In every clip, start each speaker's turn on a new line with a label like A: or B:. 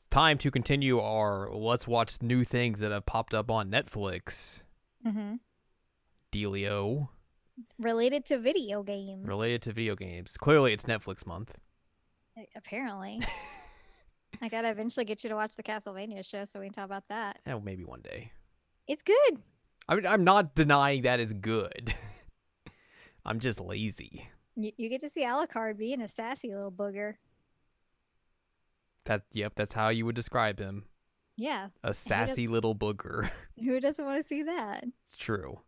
A: time to continue our let's watch new things that have popped up on Netflix.
B: Mm-hmm.
A: Dealio.
B: Related to video games.
A: Related to video games. Clearly, it's Netflix month.
B: Apparently. I gotta eventually get you to watch the Castlevania show so we can talk about that.
A: Yeah, maybe one day.
B: It's good.
A: I mean, I'm not denying that it's good. I'm just lazy.
B: You get to see Alucard being a sassy little booger.
A: Yep, that's how you would describe him.
B: Yeah.
A: A sassy little booger.
B: Who doesn't want to see that?
A: It's true.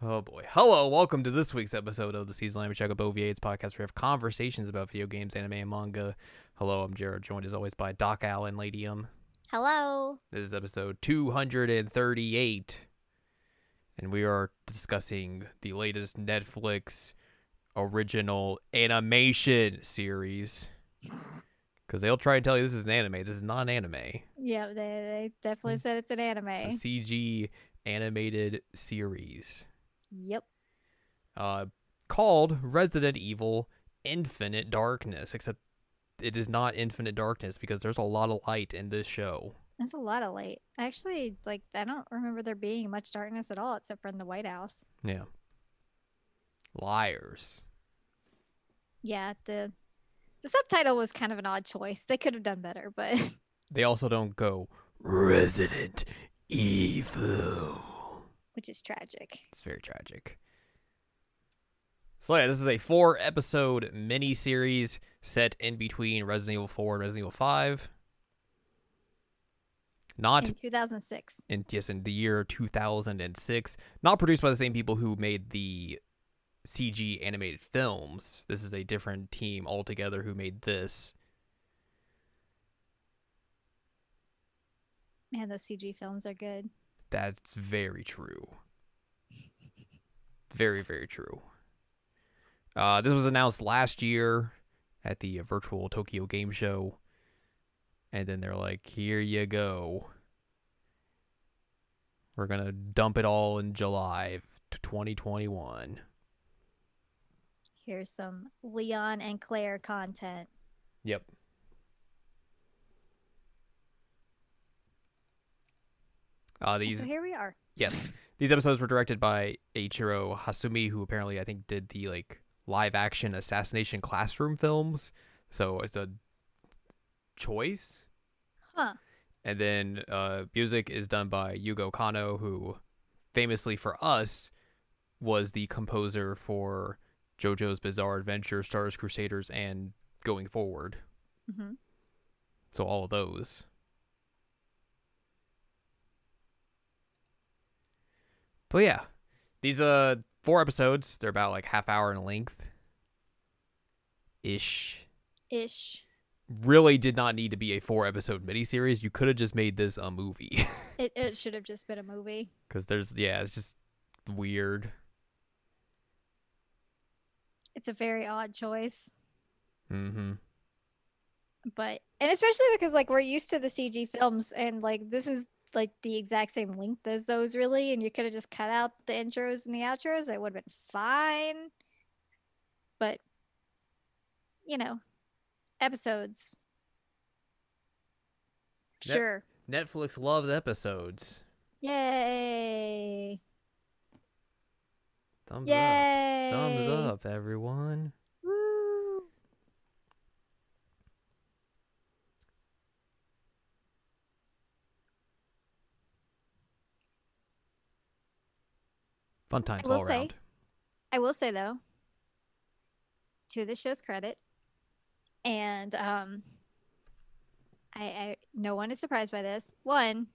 A: Oh boy. Hello, welcome to this week's episode of the Season Language Checkup OVA. It's a podcast where we have conversations about video games, anime, and manga. Hello, I'm Jared, joined as always by Doc Al and Ladium.
B: Hello.
A: This is episode 238. And we are discussing the latest Netflix original animation series. Because they'll try and tell you this is an anime. This is not an anime.
B: Yeah, they definitely said it's an anime.
A: It's a CG animated series.
B: Yep.
A: Called Resident Evil Infinite Darkness. Except it is not Infinite Darkness because there's a lot of light in this show.
B: There's a lot of light. Actually, I don't remember there being much darkness at all except for in the White House.
A: Yeah. Liars.
B: Yeah, the subtitle was kind of an odd choice. They could have done better, but
A: They also don't go Resident Evil,
B: which is tragic.
A: It's very tragic. So yeah, this is a 4-episode mini-series set in between Resident Evil 4 and Resident Evil 5. Not
B: in 2006.
A: In the year 2006. Not produced by the same people who made the CG animated films. This is a different team altogether who made this.
B: Man, those CG films are good.
A: That's very true. Very, very true. This was announced last year at the virtual Tokyo Game Show. And then they're like, here you go. We're going to dump it all in July of 2021.
B: Here's some Leon and Claire content.
A: Yep.
B: So here we are.
A: Yes. These episodes were directed by Eiichiro Hasumi, who apparently I think did the live action Assassination Classroom films. So it's a choice.
B: Huh.
A: And then music is done by Yugo Kanno, who famously for us was the composer for JoJo's Bizarre Adventure, Star Wars Crusaders, and Going Forward.
B: Mm-hmm.
A: So all of those. But yeah, these 4 episodes, they're about half hour in length. Ish. Really did not need to be a 4-episode miniseries. You could have just made this a movie.
B: It should have just been a movie. Because
A: it's just weird.
B: It's a very odd choice.
A: Mm-hmm.
B: And especially because we're used to the CG films and this is the exact same length as those really, and you could have just cut out the intros and the outros. It would have been fine. But episodes. Sure.
A: Netflix loves episodes.
B: Yay.
A: Thumbs
B: Yay.
A: up. Thumbs up, everyone.
B: Woo.
A: Fun times all around.
B: I will say, though, to the show's credit, and I no one is surprised by this. One,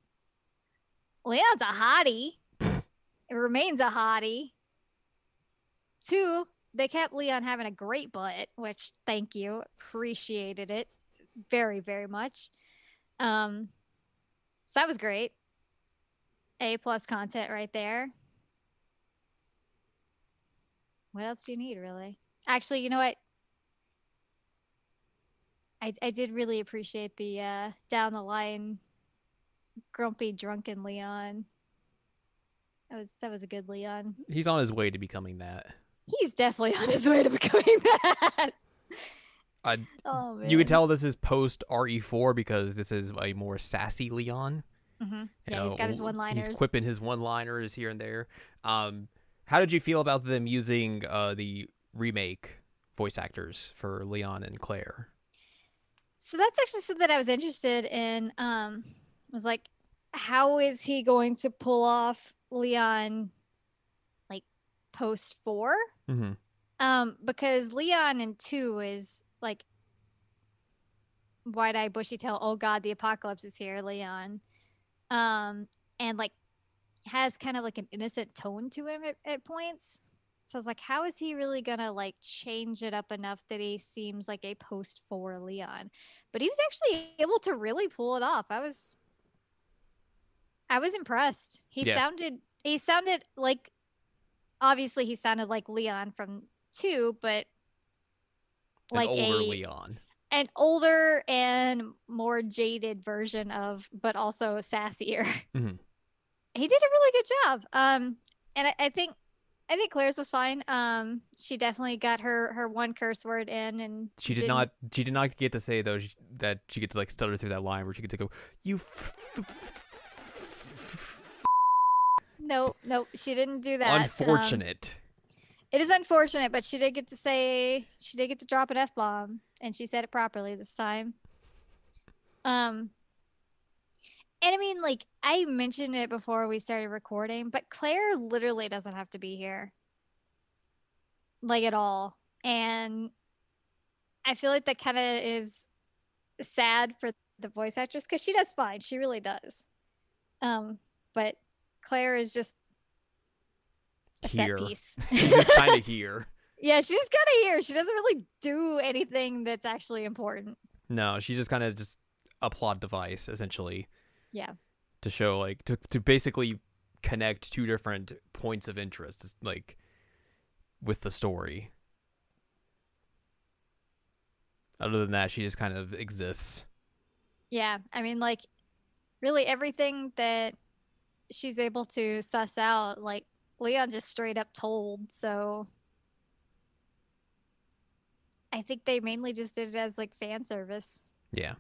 B: Leon's a hottie. It remains a hottie. 2, they kept Leon having a great butt, which thank you. Appreciated it very, very much. So that was great. A+ content right there. What else do you need, really? Actually, you know what? I did really appreciate the down the line grumpy drunken Leon. That was a good Leon.
A: He's on his way to becoming that.
B: He's definitely on his way to becoming that. Oh man.
A: You can tell this is post RE4 because this is a more sassy Leon.
B: Yeah, he's got his one-liners.
A: He's quipping his one-liners here and there. How did you feel about them using the remake voice actors for Leon and Claire?
B: So that's actually something I was interested in. Was like, how is he going to pull off Leon, like post 4? Because Leon in 2 is like wide-eyed, bushy-tailed. Oh God, the apocalypse is here, Leon. And like has kind of like an innocent tone to him at points. So I was like, how is he really gonna like change it up enough that he seems like a post 4 Leon? But he was actually able to really pull it off. I was impressed. He sounded like, obviously he sounded like Leon from 2, but like
A: an older Leon.
B: An older and more jaded version of, but also sassier. He did a really good job. And I think Claire's was fine. She definitely got her one curse word in, and
A: she did not get to say though that she get to like stutter through that line where she get to go, you.
B: Nope, she didn't do that.
A: Unfortunate.
B: It is unfortunate, but she did get to drop an F-bomb, and she said it properly this time. And I mean, like, I mentioned it before we started recording, but Claire literally doesn't have to be here. Like, at all. And I feel like that kind of is sad for the voice actress, because she does fine. She really does. But Claire is just a set piece.
A: She's just kind of here.
B: Yeah, she's kind of here. She doesn't really do anything that's actually important.
A: No, she's just kind of just a plot device, essentially.
B: Yeah.
A: To show, like, to basically connect two different points of interest, like, with the story. Other than that, she just kind of exists.
B: Yeah, I mean, like, really everything that she's able to suss out, like, Leon just straight up told, so I think they mainly just did it as like fan service.
A: Yeah.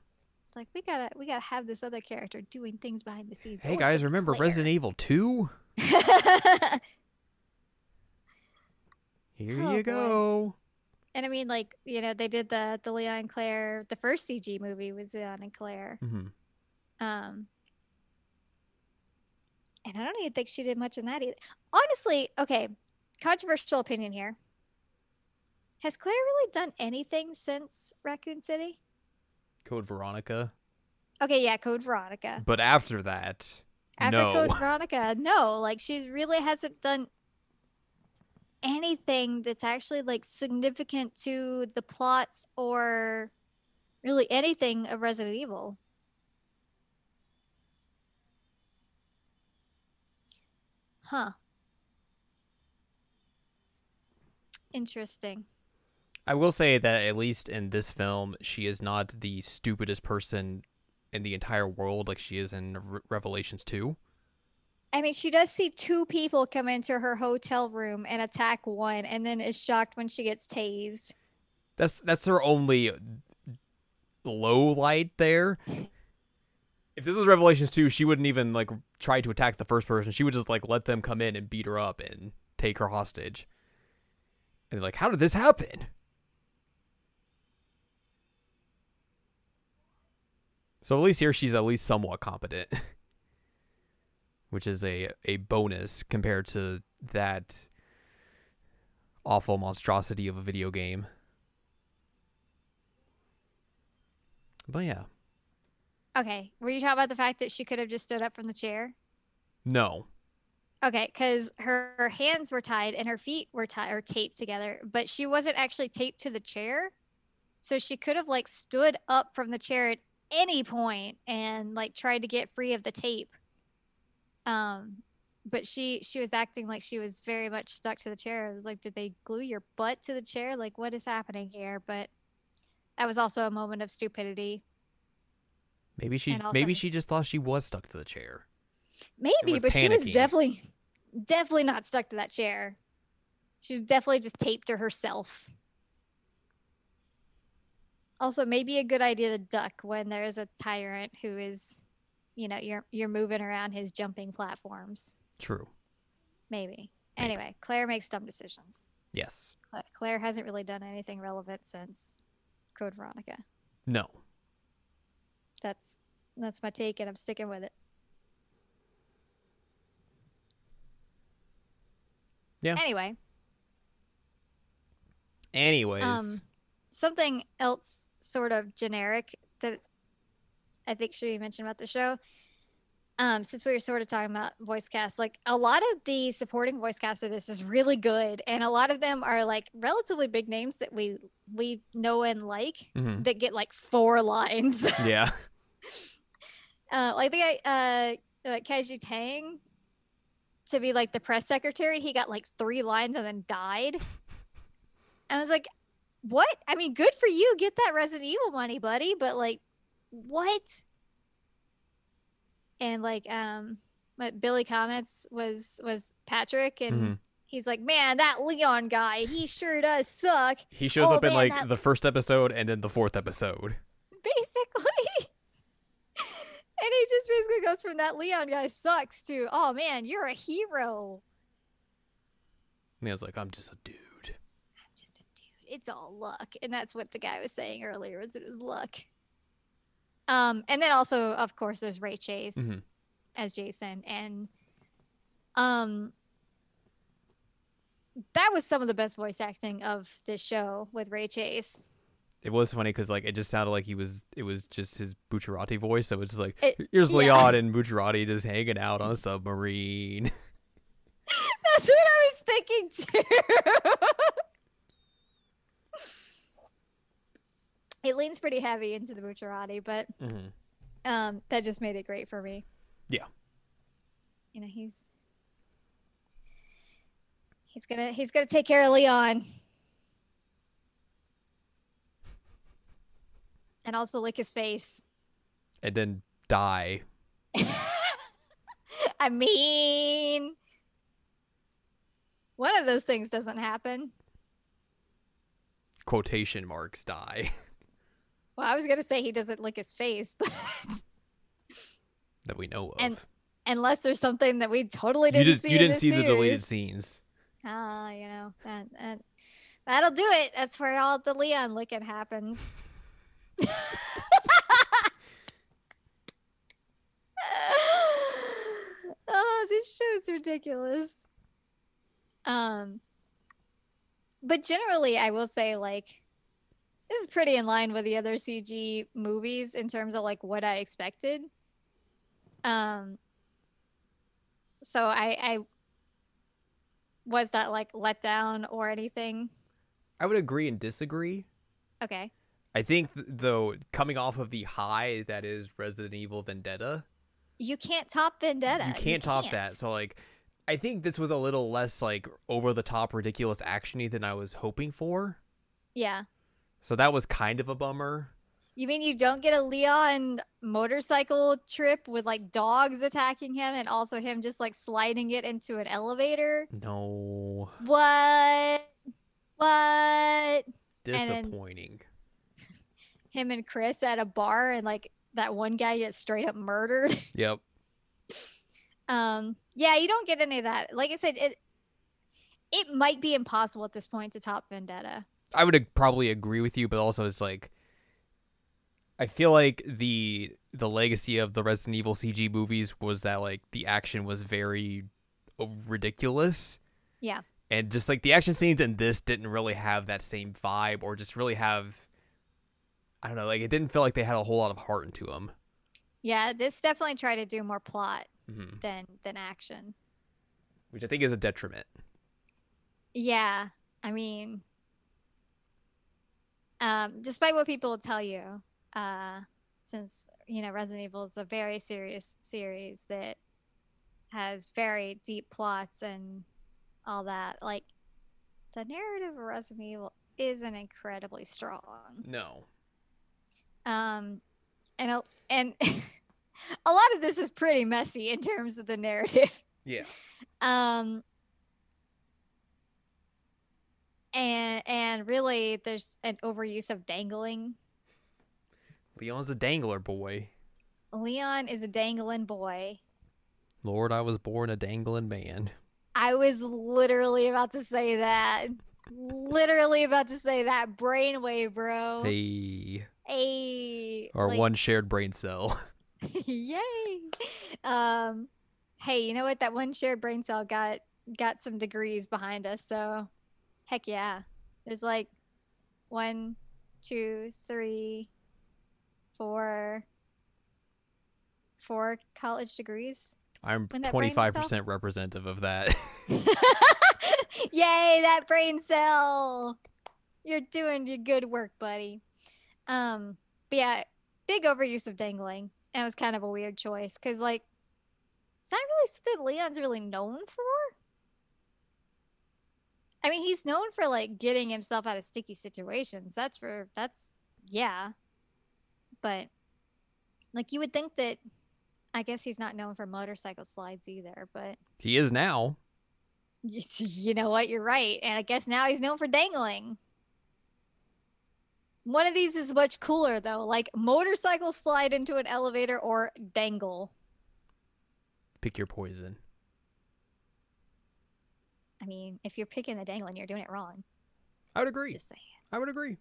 B: It's like we gotta have this other character doing things behind the scenes.
A: Hey guys, remember
B: Claire.
A: Resident Evil 2? Here you go.
B: And I mean, like, you know, they did the Leon and Claire, the first CG movie with Leon and Claire. And I don't even think she did much in that either. Honestly, okay, controversial opinion here. Has Claire really done anything since Raccoon City?
A: Code Veronica.
B: Okay, yeah, Code Veronica.
A: But after that,
B: after
A: no.
B: Code Veronica, no. Like, she really hasn't done anything that's actually, like, significant to the plots or really anything of Resident Evil. Huh. Interesting.
A: I will say that at least in this film, she is not the stupidest person in the entire world like she is in Revelations 2.
B: I mean, she does see 2 people come into her hotel room and attack one, and then is shocked when she gets tased.
A: That's her only low light there. If this was Revelations 2, she wouldn't even like try to attack the first person. She would just like let them come in and beat her up and take her hostage. And like, how did this happen? So at least here she's at least somewhat competent. Which is a bonus compared to that awful monstrosity of a video game. But yeah.
B: Okay, were you talking about the fact that she could have just stood up from the chair?
A: No.
B: Okay, because her hands were tied and her feet were tied or taped together, but she wasn't actually taped to the chair. So she could have like stood up from the chair at any point and like tried to get free of the tape. But she was acting like she was very much stuck to the chair. It was like, did they glue your butt to the chair? Like, what is happening here? But that was also a moment of stupidity.
A: Maybe she just thought she was stuck to the chair.
B: Maybe, but she was definitely not stuck to that chair. She was definitely just taped to herself. Also, maybe a good idea to duck when there's a tyrant who is, you're moving around his jumping platforms.
A: True.
B: Maybe.
A: Maybe.
B: Anyway, Claire makes dumb decisions.
A: Yes.
B: Claire hasn't really done anything relevant since Code Veronica.
A: No.
B: That's my take, and I'm sticking with it.
A: Yeah.
B: Anyways, something else sort of generic that I think should be mentioned about the show. Since we were sort of talking about voice cast, like a lot of the supporting voice cast of this is really good, and a lot of them are like relatively big names that we know and like that get like 4 lines.
A: Yeah.
B: Like the guy Kaiji Tang to be like the press secretary, he got like 3 lines and then died. I was like, what? I mean, good for you, get that Resident Evil money, buddy, but like, what? And like what Billy comments was Patrick, and he's like, man, that Leon guy, he sure does suck.
A: He shows up in like the first episode and then the 4th episode.
B: Basically. And he just basically goes from that Leon guy sucks to, oh man, you're a hero.
A: And he was like, I'm just a dude.
B: I'm just a dude. It's all luck. And that's what the guy was saying earlier, was it was luck. And then also, of course, there's Ray Chase as Jason. And that was some of the best voice acting of this show with Ray Chase.
A: It was funny because like it just sounded like it was just his Bucciarati voice. So it's just like, here's Leon and Bucciarati just hanging out on a submarine.
B: That's what I was thinking too. It leans pretty heavy into the Bucciarati, but that just made it great for me.
A: Yeah.
B: You know, he's gonna take care of Leon. And also lick his face.
A: And then die.
B: I mean, one of those things doesn't happen.
A: Quotation marks die.
B: Well, I was going to say he doesn't lick his face, but...
A: that we know of.
B: And unless there's something that we totally didn't see
A: You didn't see
B: series.
A: the deleted scenes.
B: You know, that'll do it. That's where all the Leon licking happens. Oh, this show's ridiculous. But generally, I will say, like, this is pretty in line with the other CG movies in terms of like what I expected. So I was not like let down or anything.
A: I would agree and disagree.
B: Okay.
A: I think though, coming off of the high that is Resident Evil Vendetta,
B: you can't top Vendetta.
A: You can't top that. So like, I think this was a little less like over the top, ridiculous actiony than I was hoping for.
B: Yeah.
A: So that was kind of a bummer.
B: You mean you don't get a Leon motorcycle trip with like dogs attacking him and also him just like sliding it into an elevator?
A: No.
B: What?
A: Disappointing.
B: Him and Chris at a bar and like that one guy gets straight up murdered.
A: Yep.
B: Yeah, you don't get any of that. Like I said, it might be impossible at this point to top Vendetta.
A: I would probably agree with you, but also it's like, I feel like the legacy of the Resident Evil CG movies was that like the action was very ridiculous.
B: Yeah.
A: And just like the action scenes in this didn't really have that same vibe, or just really have, I don't know, like it didn't feel like they had a whole lot of heart into them.
B: Yeah, this definitely tried to do more plot than action,
A: which I think is a detriment.
B: Yeah, I mean, despite what people will tell you, since you know Resident Evil is a very serious series that has very deep plots and all that, like the narrative of Resident Evil isn't incredibly strong.
A: No.
B: And a lot of this is pretty messy in terms of the narrative.
A: Yeah.
B: And really there's an overuse of dangling
A: Leon's a dangler boy.
B: Leon is a dangling boy.
A: Lord, I was born a dangling man.
B: I was literally about to say that. Literally about to say that. Brainwave, bro.
A: Hey.
B: Hey.
A: Our
B: Like,
A: one shared brain cell.
B: yay. Um, hey, you know what? That one shared brain cell got some degrees behind us, so heck yeah. There's like 1, 2, 3, 4, 4 college degrees
A: I'm
B: when that brain cell.
A: 25% representative of that.
B: Yay, that brain cell. You're doing your good work, buddy. But yeah, big overuse of dangling. And it was kind of a weird choice because, like, it's not really something Leon's really known for. I mean, he's known for like getting himself out of sticky situations. Yeah. But like, you would think that. I guess he's not known for motorcycle slides either. But
A: He is now.
B: you know what? You're right. And I guess now he's known for dangling. One of these is much cooler though, like motorcycle slide into an elevator or dangle.
A: Pick your poison.
B: I mean, if you're picking the dangling, you're doing it wrong.
A: I would agree.
B: Just saying.
A: I would agree.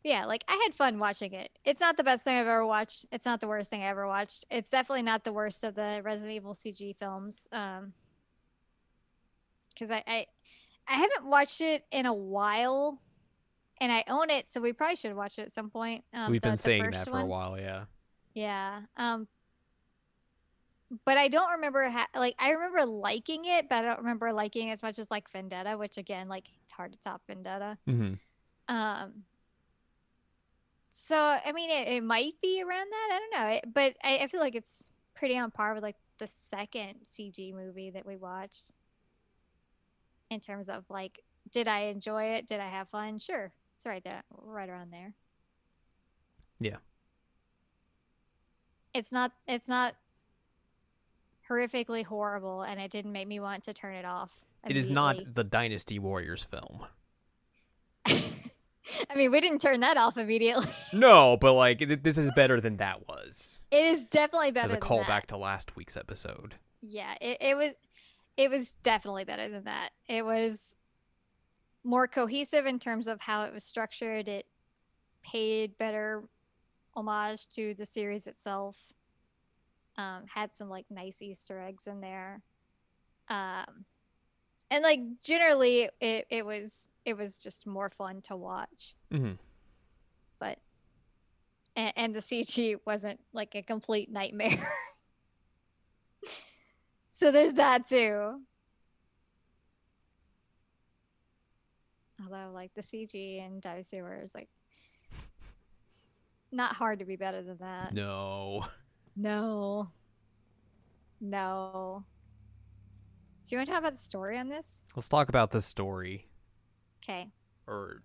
B: Yeah, like I had fun watching it. It's not the best thing I've ever watched. It's not the worst thing I ever watched. It's definitely not the worst of the Resident Evil CG films. Because I haven't watched it in a while, and I own it, so we probably should watch it at some point.
A: We've been
B: The
A: saying
B: first
A: that for
B: one.
A: a while, yeah.
B: Yeah. But I don't remember like I remember liking it, but I don't remember liking it as much as like Vendetta, which again, like it's hard to top Vendetta.
A: Mm-hmm.
B: So I mean, it might be around that. I don't know, but I feel like it's pretty on par with like the second CG movie that we watched. In terms of like, did I enjoy it? Did I have fun? Sure, it's right right around there.
A: Yeah.
B: It's not horrifically horrible, and it didn't make me want to turn it off.
A: It is not the Dynasty Warriors film.
B: I mean, we didn't turn that off immediately.
A: No, but like this is better than that was.
B: It is definitely better.
A: As a
B: than
A: callback
B: that.
A: to last week's episode.
B: Yeah, it was definitely better than that. It was more cohesive in terms of how it was structured. It paid better homage to the series itself. Had some like nice Easter eggs in there. And like generally it was just more fun to watch.
A: Mm-hmm.
B: But and the CG wasn't like a complete nightmare. So there's that too. Although like the CG and Dynasty Warriors, like not hard to be better than that.
A: No.
B: No. So you want to talk about the story on this?
A: Let's talk about the story.
B: Okay.
A: Or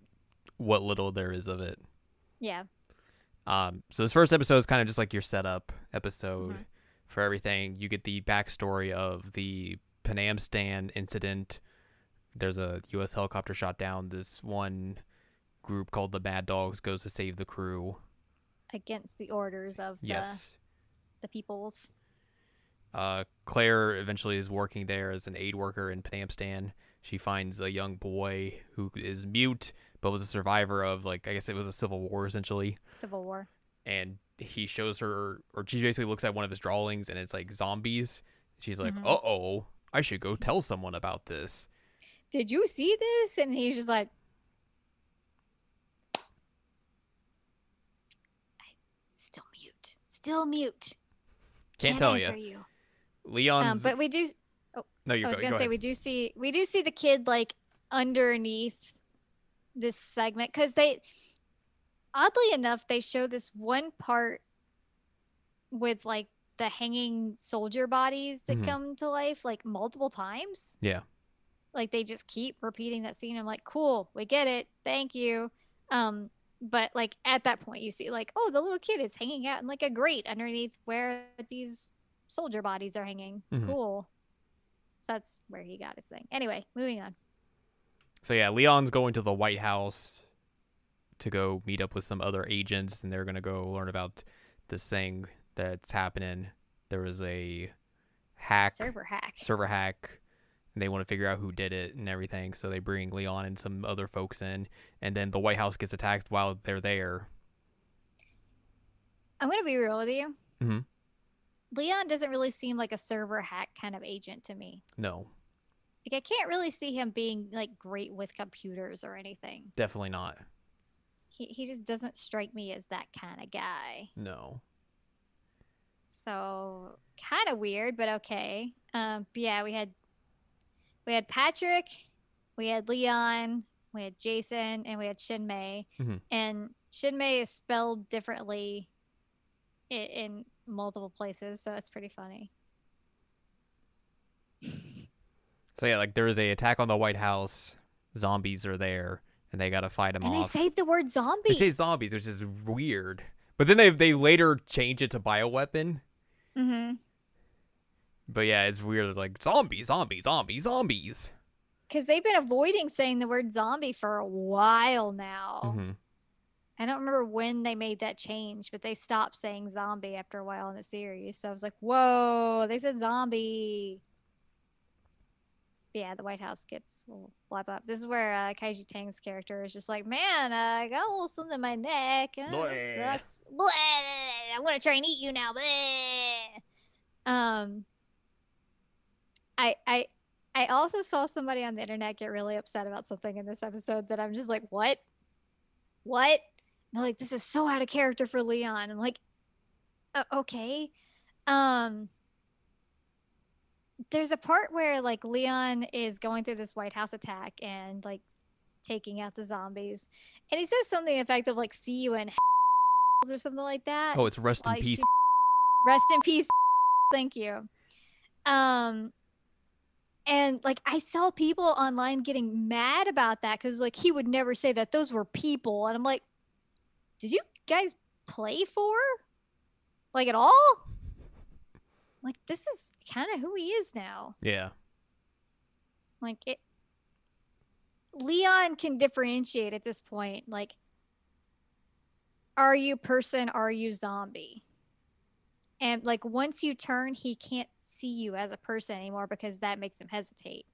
A: what little there is of it.
B: Yeah.
A: So this first episode is kind of just like your setup episode for everything. You get the backstory of the Panam Stan incident. There's a U.S. helicopter shot down. This one group called the Mad Dogs goes to save the crew.
B: Against the orders of the peoples.
A: Claire eventually is working there as an aid worker in Panam Stan. She finds a young boy who is mute, but was a survivor of, like, I guess it was a civil war, essentially.
B: Civil War.
A: And he shows her, or she basically looks at one of his drawings, and it's like zombies. She's like, uh-oh, I should go tell someone about this.
B: Did you see this? And he's just like, Still mute.
A: Can't tell
B: answer you.
A: Leon's.
B: But we do. Oh,
A: no, you're.
B: I was gonna
A: go
B: say
A: ahead.
B: we do see the kid like underneath this segment because they, oddly enough, they show this one part with like the hanging soldier bodies that come to life like multiple times.
A: Yeah.
B: Like they just keep repeating that scene. I'm like, cool, we get it, thank you. But like at that point you see like, oh, the little kid is hanging out in like a grate underneath where these soldier bodies are hanging. Cool. So that's where he got his thing. Anyway, moving on.
A: So yeah, Leon's going to the White House to go meet up with some other agents, and they're gonna go learn about this thing that's happening. There was a
B: Server hack.
A: and they want to figure out who did it and everything. So they bring Leon and some other folks in, and then the White House gets attacked while they're there.
B: I'm gonna be real with you.
A: Mm-hmm.
B: Leon doesn't really seem like a server hack kind of agent to me.
A: No,
B: Like, I can't really see him being like great with computers or anything.
A: definitely not.
B: He just doesn't strike me as that kind of guy.
A: No.
B: So kind of weird, but okay. But yeah, we had Patrick, we had Leon, we had Jason, and we had Shinmei.
A: Mhm.
B: And Shinmei is spelled differently in multiple places, so it's pretty funny.
A: So yeah, like there is a attack on the White House. Zombies are there, and they gotta fight them
B: And
A: off.
B: they say the word zombie.
A: They say zombies, which is weird. But then they later change it to bioweapon.
B: Mm-hmm.
A: But yeah, it's weird. Like zombies.
B: Because they've been avoiding saying the word zombie for a while now.
A: Mm-hmm.
B: I don't remember when they made that change, but they stopped saying zombie after a while in the series. So I was like, whoa, they said zombie. But yeah, the White House gets blah blah. This is where Kaiji Tang's character is just like, man, I got a little something in my neck. It sucks. Blah. I want to try and eat you now. Blah. I also saw somebody on the internet get really upset about something in this episode that I'm just like, what? And they're like, this is so out of character for Leon. I'm like, okay. There's a part where like Leon is going through this White House attack and like taking out the zombies, and he says something effective like "see you in or something like that.
A: Oh, it's rest in peace.
B: Rest in peace. Thank you. And like I saw people online getting mad about that because like he would never say that those were people, and I'm like, did you guys play for like at all? Like this is kind of who he is now.
A: Yeah.
B: Like it. Leon can differentiate at this point. Like, are you person? Are you zombie? And like once you turn, he can't see you as a person anymore because that makes him hesitate.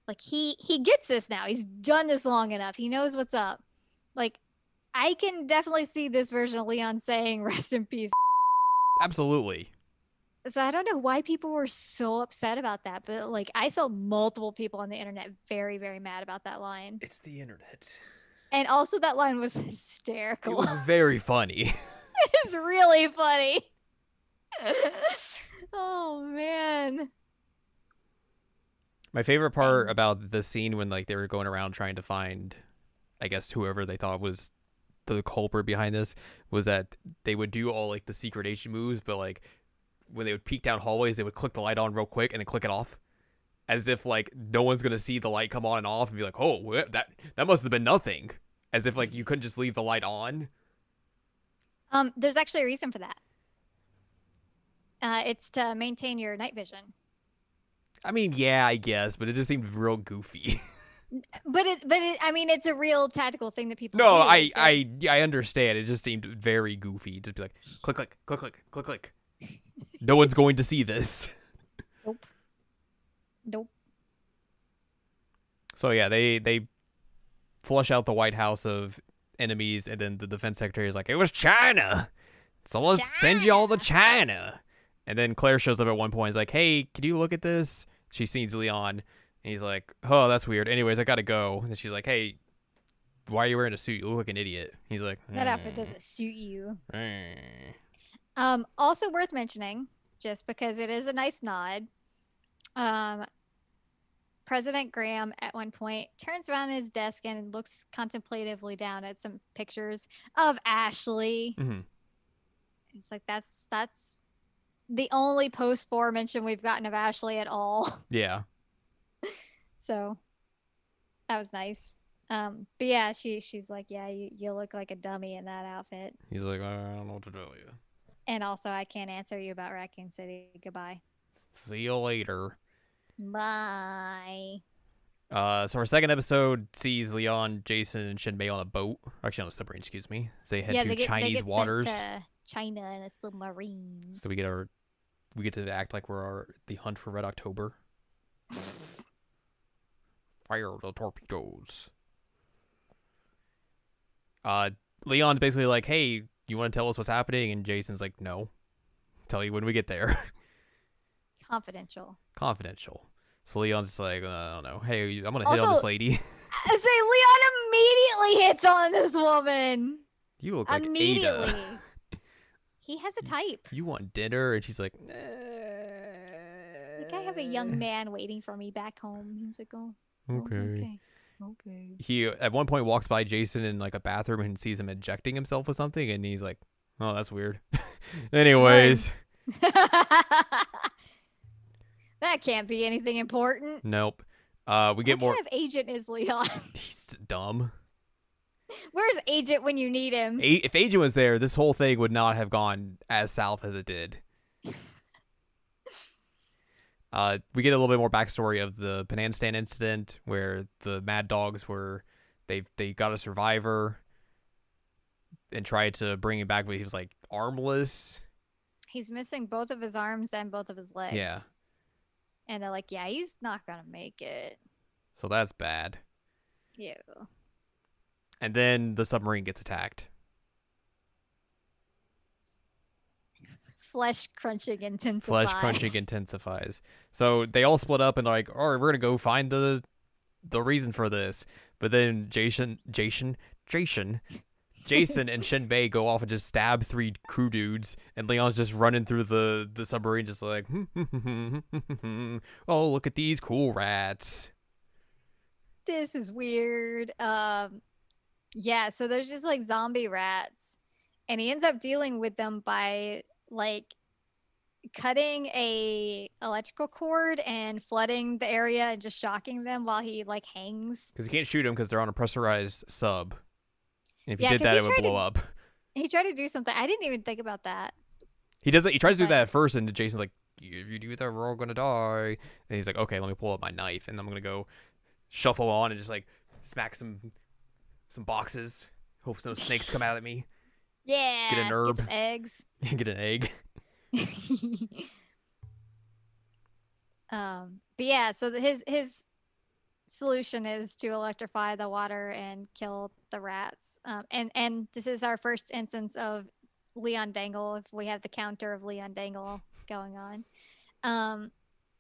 B: Like he gets this now. He's done this long enough. He knows what's up. Like I can definitely see this version of Leon saying "rest in peace."
A: Absolutely.
B: So I don't know why people were so upset about that, but like I saw multiple people on the internet very, very mad about that line.
A: It's the internet.
B: And also that line was
A: It
B: hysterical.
A: was very funny.
B: It's really funny. Oh man.
A: My favorite part about the scene when like they were going around trying to find, I guess, whoever they thought was the culprit behind this was that they would do all like the secret agent moves, but like when they would peek down hallways, they would click the light on real quick and then click it off, as if like no one's gonna see the light come on and off and be like, oh, that must have been nothing, as if like you couldn't just leave the light on.
B: There's actually a reason for that. It's to maintain your night vision.
A: I mean, yeah, I guess, but it just seemed real goofy.
B: But I mean, it's a real tactical thing that people.
A: No,
B: do.
A: I understand. It just seemed very goofy. Just be like, click, click, click, click, click, click. No one's going to see this.
B: Nope.
A: So yeah, they flush out the White House of enemies, and then the defense secretary is like, it was China. So let's send you all to China. And then Claire shows up at one point. He's like, hey, can you look at this? She sees Leon, and he's like, oh, that's weird. Anyways, I gotta go. And then she's like, hey, why are you wearing a suit? You look like an idiot. He's like,
B: that outfit doesn't suit you.
A: Eh.
B: Also worth mentioning, just because it is a nice nod. President Graham at one point turns around his desk and looks contemplatively down at some pictures of Ashley.
A: Mm-hmm.
B: It's like that's the only post-4 mention we've gotten of Ashley at all.
A: Yeah.
B: So that was nice. But yeah, she's like, yeah, you look like a dummy in that outfit.
A: He's like, I don't know what to tell you.
B: And also, I can't answer you about Raccoon City. Goodbye.
A: See you later.
B: Bye.
A: So our second episode sees Leon, Jason, and Shinbei on a boat. Actually, on a submarine, excuse me. So they head to Chinese
B: they get
A: waters.
B: Sent to China in a submarine.
A: So we get to act like we're the hunt for Red October. Fire the torpedoes. Leon's basically like, hey, you want to tell us what's happening? And Jason's like, no. Tell you when we get there.
B: Confidential.
A: So Leon's just like, I don't know. Hey, I'm going to hit on this lady.
B: I say Leon immediately hits on this woman.
A: You look like
B: immediately.
A: Ada.
B: He has a type.
A: You want dinner? And she's like,
B: Like, I have a young man waiting for me back home. He's like, oh,
A: okay.
B: Okay.
A: He at one point walks by Jason in like a bathroom and sees him injecting himself with something, and he's like, "Oh, that's weird." Anyways,
B: that can't be anything important.
A: nope. We get more.
B: What kind of agent is Leon?
A: He's dumb.
B: Where's Agent when you need him?
A: If Agent was there, this whole thing would not have gone as south as it did. We get a little bit more backstory of the banana stand incident where the Mad Dogs were, they got a survivor and tried to bring him back, but he was like armless.
B: He's missing both of his arms and both of his legs.
A: Yeah.
B: And they're like, yeah, he's not gonna make it.
A: So that's bad.
B: Yeah.
A: And then the submarine gets attacked.
B: Flesh crunching intensifies.
A: Flesh crunching intensifies. So they all split up and like, all right, we're gonna go find the reason for this. But then Jason and Shinbei go off and just stab 3 crew dudes, and Leon's just running through the submarine, just like, oh, look at these cool rats.
B: This is weird. Yeah. So there's just like zombie rats, and he ends up dealing with them by like cutting a electrical cord and flooding the area and just shocking them while he like hangs.
A: Because you can't shoot them because they're on a pressurized sub. And if you
B: Yeah,
A: did that, it would blow up.
B: He tried to do something. I didn't even think about that.
A: He does it. He tries to do that at first, and Jason's like, if you do that, we're all gonna die. And he's like, okay, let me pull up my knife, and I'm gonna go shuffle on and just like smack some boxes. Hope no snakes come out at me.
B: Yeah.
A: Get an herb.
B: Get some eggs.
A: Get an egg.
B: But yeah, so his solution is to electrify the water and kill the rats. And this is our first instance of Leon Dangle, if we have the counter of Leon Dangle going on. And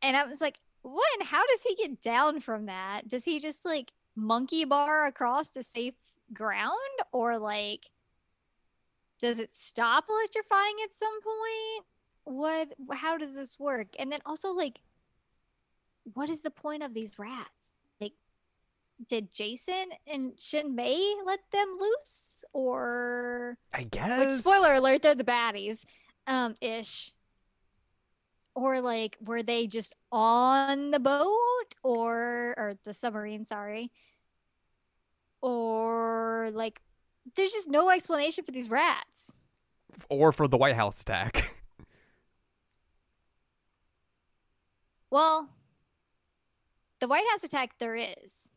B: I was like, one, how does he get down from that? Does he just like monkey bar across to safe ground, or like does it stop electrifying at some point? How does this work? And then also, like, what is the point of these rats? Like, did Jason and Shinbei let them loose, or
A: I guess.
B: Which, spoiler alert, they're the baddies, ish. Or like, were they just on the boat or the submarine? Sorry. Or like, there's just no explanation for these rats.
A: Or for the White House attack.
B: Well, the White House attack, there is.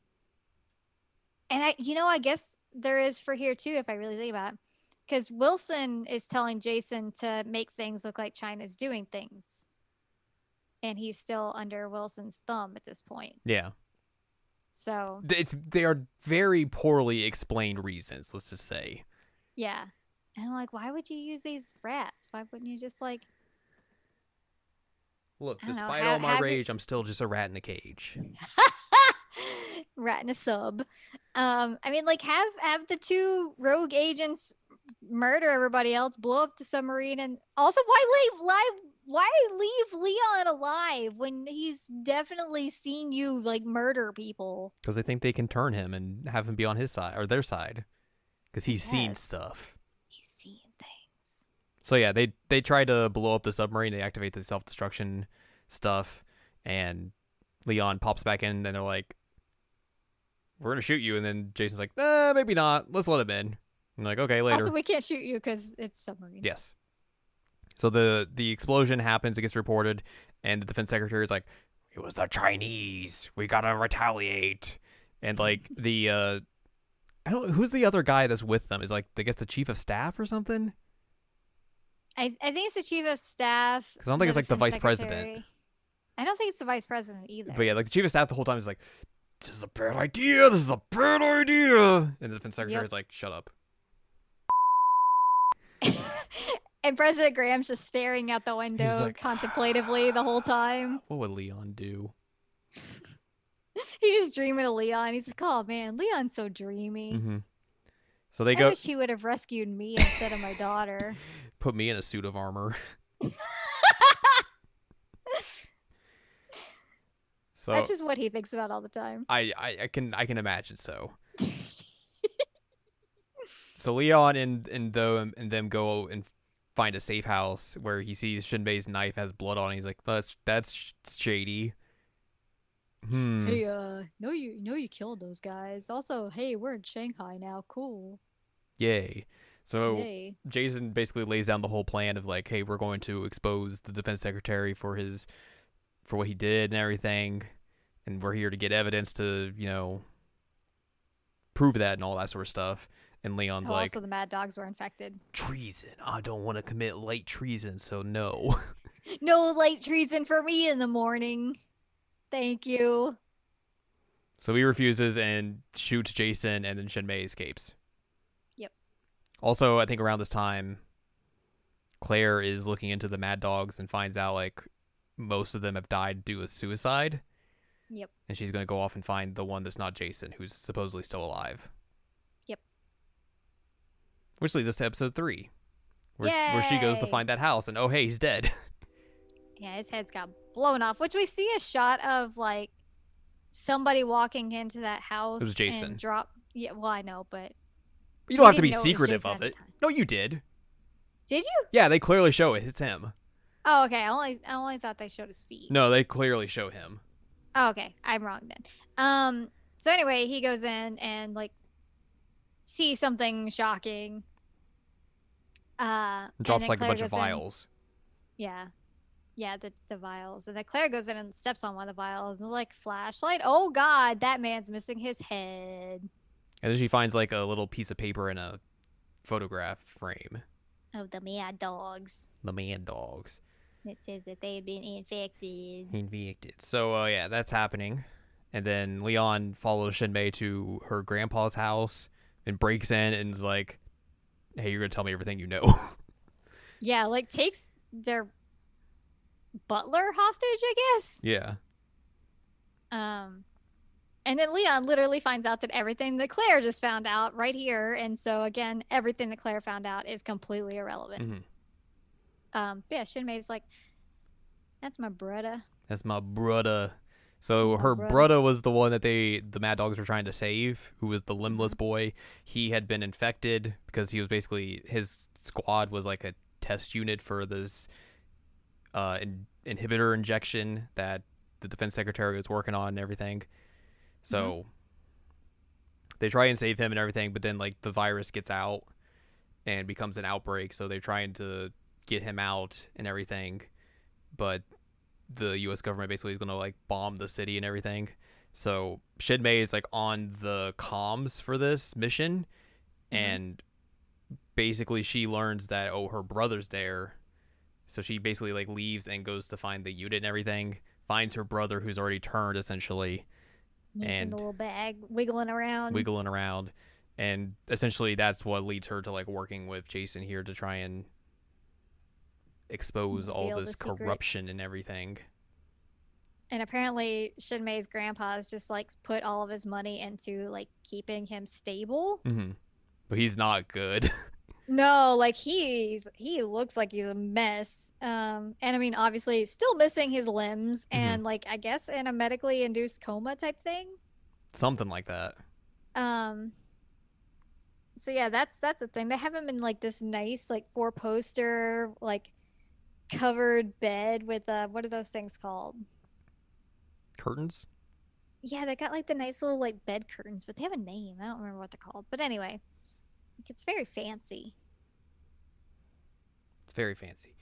B: And I guess there is for here too, if I really think about it. Because Wilson is telling Jason to make things look like China's doing things. And he's still under Wilson's thumb at this point.
A: Yeah.
B: So
A: they are very poorly explained reasons, let's just say.
B: Yeah. And I'm like, why would you use these rats? Why wouldn't you just like...
A: Look, despite all my rage, I'm still just a rat in a cage.
B: Rat in a sub. I mean, like, have the 2 rogue agents murder everybody else, blow up the submarine, and also why leave Leon alive when he's definitely seen you like murder people?
A: Because they think they can turn him and have him be on his side or their side. Because he's seen stuff.
B: He's seen things.
A: So yeah, they try to blow up the submarine. They activate the self-destruction stuff, and Leon pops back in, and they're like, "We're gonna shoot you." And then Jason's like, maybe not. Let's let him in. I'm like, okay, later.
B: Also, we can't shoot you because it's submarine.
A: Yes. So the explosion happens. It gets reported, and the defense secretary is like, it was the Chinese. We gotta retaliate. And like the I don't who's the other guy that's with them? Is like I guess the chief of staff or something?
B: I think it's the chief of staff.
A: Because I don't think it's like the
B: defense
A: vice president.
B: secretary. I don't think it's the vice president either.
A: But yeah, like the chief of staff the whole time is like, this is a bad idea. This is a bad idea. And the defense secretary is like, shut up.
B: And President Graham's just staring out the window
A: like,
B: contemplatively the whole time.
A: What would Leon do?
B: He's just dreaming of Leon. He's like, oh man, Leon's so dreamy.
A: Mm-hmm. So they
B: I
A: go.
B: wish he would have rescued me instead of my daughter.
A: Put me in a suit of armor. So
B: that's just what he thinks about all the time.
A: I can imagine so. So Leon and them go and find a safe house where he sees Shinbei's knife has blood on it. He's like, that's shady.
B: Hey, no you killed those guys. Also, hey, we're in Shanghai now. Cool.
A: Yay. So
B: Yay.
A: Jason basically lays down the whole plan of like, hey, we're going to expose the defense secretary for what he did and everything, and we're here to get evidence to, prove that and all that sort of stuff. And Leon's like,
B: also the Mad Dogs were infected.
A: Treason. I don't want to commit light treason, so no.
B: No light treason for me in the morning. Thank you.
A: So he refuses and shoots Jason, and then Shinmei escapes.
B: Yep.
A: Also, I think around this time, Claire is looking into the Mad Dogs and finds out like most of them have died due to suicide.
B: Yep.
A: And she's going to go off and find the one that's not Jason, who's supposedly still alive.
B: Yep.
A: Which leads us to episode 3, where she goes to find that house, and oh hey, he's dead.
B: Yeah, his head's got blown off, which we see a shot of like somebody walking into that house.
A: It was Jason.
B: And drop. Yeah, well, I know, but
A: You don't have to be
B: didn't know it was
A: secretive
B: Jason
A: of
B: at the
A: it.
B: time.
A: No, you did.
B: Did you?
A: Yeah, they clearly show it. It's him.
B: Oh, okay. I only thought they showed his feet.
A: No, they clearly show him.
B: Oh, okay. I'm wrong then. So anyway, he goes in and like sees something shocking.
A: Drops like a
B: Claire
A: bunch of
B: goes in.
A: vials.
B: Yeah. Yeah, the vials. And then Claire goes in and steps on one of the vials and like flashlight. Oh god, that man's missing his head.
A: And then she finds like a little piece of paper in a photograph frame.
B: Of the Mad Dogs.
A: The Mad Dogs.
B: It says that they have been infected.
A: Infected. So yeah, that's happening. And then Leon follows Shinmei to her grandpa's house and breaks in and is like, hey, you're gonna tell me everything you know.
B: Yeah, like takes their butler hostage, I guess.
A: Yeah.
B: And then Leon literally finds out that everything that Claire just found out right here, and so again, everything that Claire found out is completely irrelevant.
A: Mm-hmm.
B: Yeah, Shinmei's like, that's my brother.
A: That's my brother. So
B: That's my
A: her
B: brother.
A: brother was the one that the Mad Dogs were trying to save, who was the limbless boy. He had been infected because he was basically, his squad was like a test unit for this inhibitor injection that the defense secretary was working on and everything. So they try and save him and everything, but then like the virus gets out and becomes an outbreak. So they're trying to get him out and everything, but the U.S. government basically is going to like bomb the city and everything. So Shinmei is like on the comms for this mission, and basically she learns that her brother's there. So she basically like leaves and goes to find the unit and everything, finds her brother who's already turned essentially.
B: He's in
A: And
B: the little bag, wiggling around.
A: And essentially that's what leads her to like working with Jason here to try and expose all
B: Reveal
A: this
B: the secret.
A: corruption and everything.
B: And apparently Shinmei's grandpa has just like put all of his money into like keeping him stable.
A: But he's not good.
B: No, like he looks like he's a mess. And I mean, obviously still missing his limbs and like I guess in a medically induced coma type thing.
A: Something like that.
B: So yeah, that's a thing. They have him in like this nice like 4-poster like covered bed with what are those things called?
A: Curtains?
B: Yeah, they got like the nice little like bed curtains, but they have a name. I don't remember what they're called. But anyway, like, it's very fancy.
A: It's very fancy.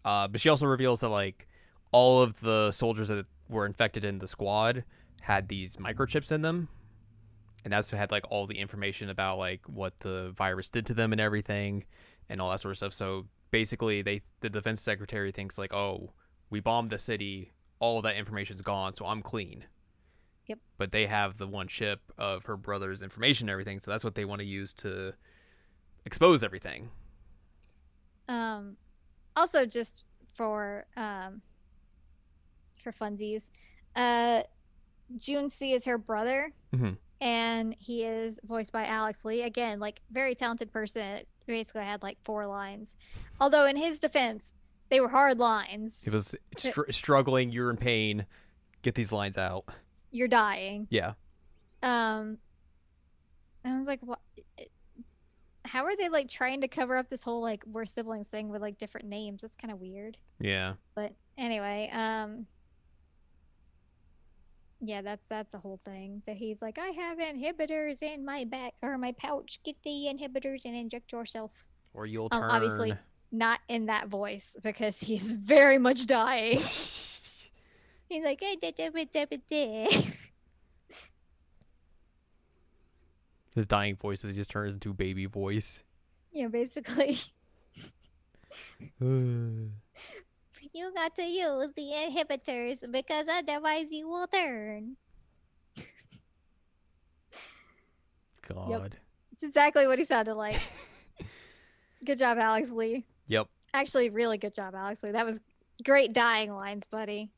A: But she also reveals that like all of the soldiers that were infected in the squad had these microchips in them, and that's what had like all the information about like what the virus did to them and everything, and all that sort of stuff. So basically, the defense secretary thinks like, oh, we bombed the city, all of that information's gone, so I'm clean.
B: Yep.
A: But they have the one chip of her brother's information and everything, so that's what they want to use to expose everything.
B: Also, just for funsies, June C is her brother,
A: Mm-hmm.
B: and he is voiced by Alex Lee. Again, like very talented person. Basically had like 4 lines. Although in his defense, they were hard lines.
A: He was struggling. You're in pain. Get these lines out.
B: You're dying.
A: Yeah.
B: I was like, what? How are they like trying to cover up this whole like we're siblings thing with like different names? That's kind of weird.
A: Yeah.
B: But anyway, yeah, that's a whole thing that he's like, I have inhibitors in my back or my pouch. Get the inhibitors and inject yourself.
A: Or you'll turn.
B: Obviously not in that voice because he's very much dying. He's like,
A: his dying voice just turns into baby voice.
B: Yeah, basically. You got to use the inhibitors because otherwise you will turn.
A: God.
B: Yep. It's exactly what he sounded like. Good job, Alex Lee.
A: Yep.
B: Actually, really good job, Alex Lee. That was great dying lines, buddy.